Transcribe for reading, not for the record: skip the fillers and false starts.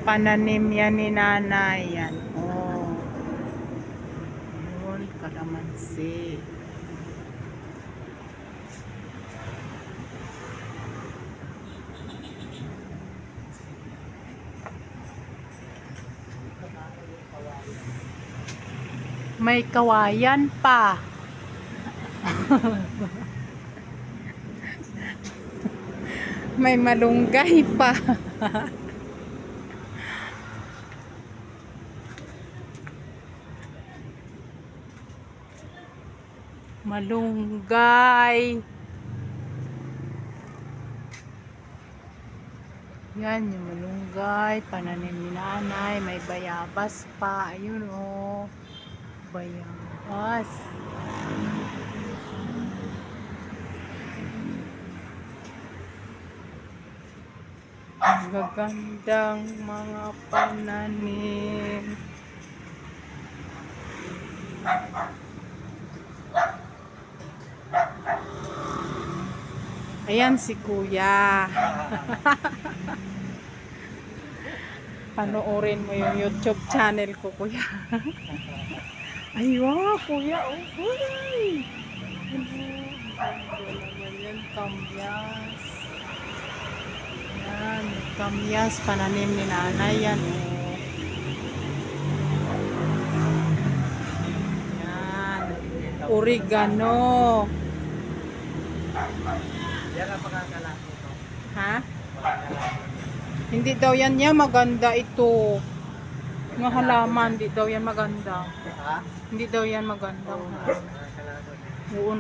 pananim yan ni nanay. Yan. Oh. Yun, kalamansi. May kawayan pa. May malunggay pa. Malunggay. Yan yung malunggay. Pananim ni nanay. May bayabas pa. Ayun o. Bayabas. Ang gagandang mga pananim. Ayan si kuya. Panoorin mo yung YouTube channel ko, kuya. Ay, wow, kuya. Oh, uy. Naman yan, kamyas. Yan, kamyas. Pananim ni nanay yan. Oh. Yan. Oregano. Yan ang pagkakalaki ito. Ha? Hindi daw yan niya maganda ito. Mga halaman, hindi daw yan maganda. Ha? Hindi daw yan maganda. Oo,